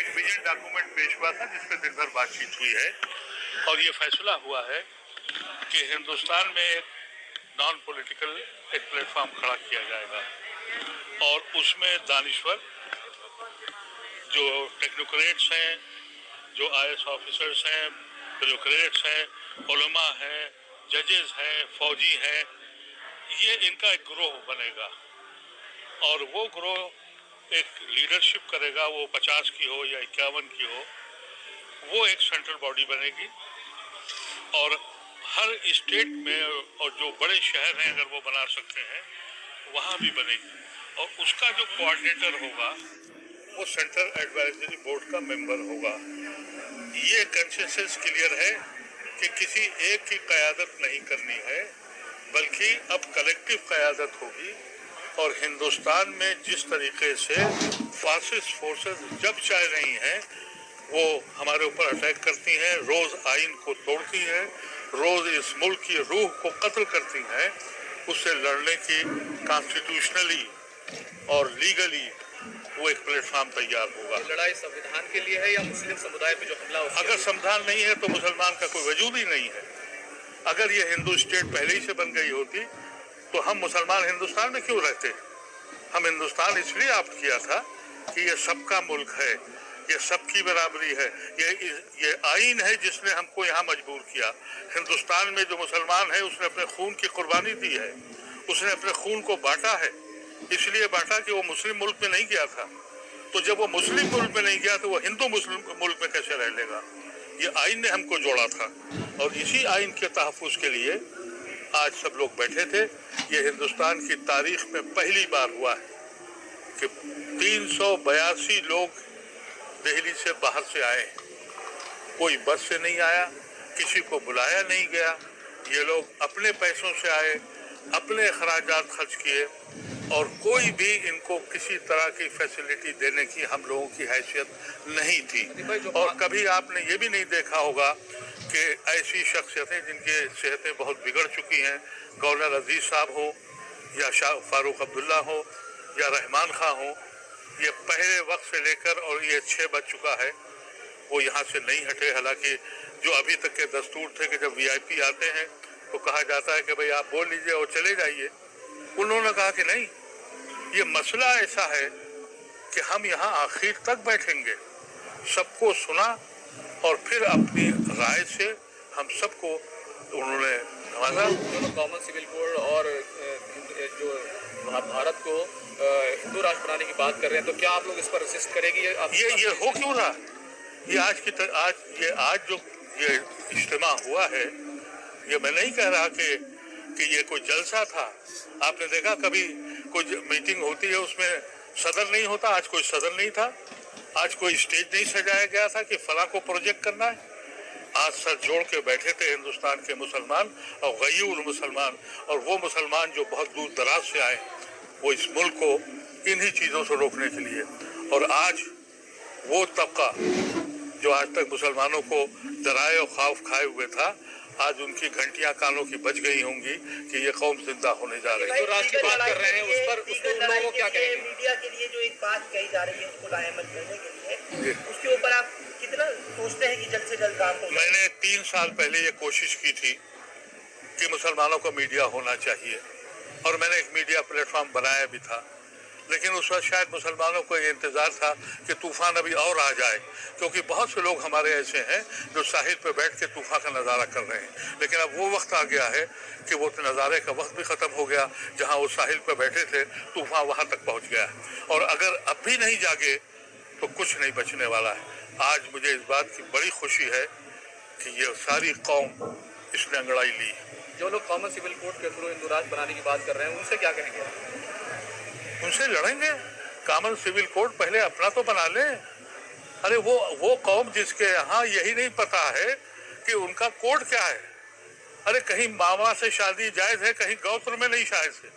एक vision document पेश हुआ था जिस पर दिन भर बातचीत हुई है और ये फैसला हुआ है कि हिंदुस्तान में एक नॉन पॉलिटिकल एक प्लेटफॉर्म खड़ा किया जाएगा और उसमें दानिश्वर जो टेक्नोक्रेट्स हैं, जो आईएएस ऑफिसर्स हैं, ब्यूरोक्रेट्स हैं, उलमा हैं, जजेस हैं, फौजी हैं, ये इनका एक ग्रोह बनेगा और वो ग्रोह एक लीडरशिप करेगा, वो 50 की हो या 51 की हो, वो एक सेंट्रल बॉडी बनेगी और हर स्टेट में और जो बड़े शहर हैं अगर वो बना सकते हैं वहाँ भी बनेगी और उसका जो कोऑर्डिनेटर होगा वो सेंट्रल एडवाइजरी बोर्ड का मेंबर होगा। ये कंसेंसस क्लियर है कि किसी एक की क़यादत नहीं करनी है बल्कि अब कलेक्टिव क़यादत होगी और हिंदुस्तान में जिस तरीके से फासिस्ट फोर्सेस जब चाह रही हैं वो हमारे ऊपर अटैक करती हैं, रोज़ आइन को तोड़ती हैं, रोज़ इस मुल्क की रूह को कत्ल करती हैं, उससे लड़ने की कॉन्स्टिट्यूशनली और लीगली वो एक प्लेटफॉर्म तैयार होगा। लड़ाई संविधान के लिए है या मुस्लिम समुदाय पे जो हमला हो? अगर संविधान नहीं है तो मुसलमान का कोई वजूद ही नहीं है। अगर ये हिंदू स्टेट पहले ही से बन गई होती तो हम मुसलमान हिंदुस्तान में क्यों रहते? हम हिंदुस्तान इसलिए ऑप्ट किया था कि ये सबका मुल्क है, ये सबकी बराबरी है, ये आइन है जिसने हमको यहाँ मजबूर किया। हिंदुस्तान में जो मुसलमान है उसने अपने खून की कुर्बानी दी है, उसने अपने खून को बांटा है, इसलिए बांटा कि वो मुस्लिम मुल्क में नहीं गया था। तो जब वो मुस्लिम मुल्क में नहीं गया तो वो हिंदू मुस्लिम मुल्क में कैसे रह लेगा? ये आइन ने हमको जोड़ा था और इसी आइन के तहफ़्फ़ुज़ के लिए आज सब लोग बैठे थे। ये हिंदुस्तान की तारीख में पहली बार हुआ है कि 382 लोग दिल्ली से बाहर से आए, कोई बस से नहीं आया, किसी को बुलाया नहीं गया, ये लोग अपने पैसों से आए, अपने अखराजात खर्च किए और कोई भी इनको किसी तरह की फैसिलिटी देने की हम लोगों की हैसियत नहीं थी। और कभी आपने ये भी नहीं देखा होगा कि ऐसी शख्सियतें जिनकी सेहतें बहुत बिगड़ चुकी हैं, गवर्नर अजीज साहब हो या शाह फारूक अब्दुल्ला हो या रहमान खां हो, ये पहले वक्त से लेकर और ये 6 बज चुका है वो यहाँ से नहीं हटे। हालांकि जो अभी तक के दस्तूर थे कि जब वीआईपी आते हैं तो कहा जाता है कि भाई आप बोल लीजिए और चले जाइए, उन्होंने कहा कि नहीं, ये मसला ऐसा है कि हम यहाँ आखिर तक बैठेंगे, सबको सुना और फिर अपनी राय से हम सबको उन्होंने नवाजा। कॉमन सिविल कोड और जो भारत को हिंदू राष्ट्र बनाने की बात कर रहे हैं तो क्या आप लोग इस पर रेसिस्ट करेंगे? ये हो क्यों रहा? ये आज जो ये इज्तिमा हुआ है, ये मैं नहीं कह रहा कि ये कोई जलसा था। आपने देखा कभी कोई मीटिंग होती है उसमें सदर नहीं होता? आज कोई सदर नहीं था, आज कोई स्टेज नहीं सजाया गया था कि फला को प्रोजेक्ट करना है। आज सर जोड़ के बैठे थे हिंदुस्तान के मुसलमान और गयूर मुसलमान, और वो मुसलमान जो बहुत दूर दराज से आए वो इस मुल्क को इन्हीं चीज़ों से रोकने के लिए। और आज वो तबका जो आज तक मुसलमानों को डराए और खौफ खाए हुए था, आज उनकी घंटियां कानों की बज गई होंगी कि ये कौम जिंदा होने जा रही है। जो राष्ट्र की बात कर रहे हैं उस पर उन लोगों को क्या कहेंगे? मीडिया के लिए जो एक बात कही जा रही है उसको लाएमत करने के लिए, उसके ऊपर आप कितना सोचते हैं कि जल्द से जल्द काम हो? मैंने 3 साल पहले ये कोशिश की थी कि मुसलमानों को मीडिया होना चाहिए और मैंने एक मीडिया प्लेटफॉर्म बनाया भी था, लेकिन उस वक्त शायद मुसलमानों को ये इंतज़ार था कि तूफ़ान अभी और आ जाए, क्योंकि बहुत से लोग हमारे ऐसे हैं जो साहिल पे बैठ के तूफ़ान का नज़ारा कर रहे हैं। लेकिन अब वो वक्त आ गया है कि वो नज़ारे का वक्त भी ख़त्म हो गया। जहाँ वो साहिल पे बैठे थे तूफ़ान वहाँ तक पहुँच गया है और अगर अब भी नहीं जागे तो कुछ नहीं बचने वाला है। आज मुझे इस बात की बड़ी खुशी है कि ये सारी कौम इसने अंगड़ाई ली। जो लोग कॉमन सिविल कोड के थ्रू हिंदू राष्ट्र बनाने की बात कर रहे हैं उनसे क्या कहेंगे? उनसे लड़ेंगे। कॉमन सिविल कोड पहले अपना तो बना ले। अरे वो कौम जिसके यहाँ यही नहीं पता है कि उनका कोड क्या है। अरे कहीं मामा से शादी जायज़ है, कहीं गौत्र में नहीं शायद है।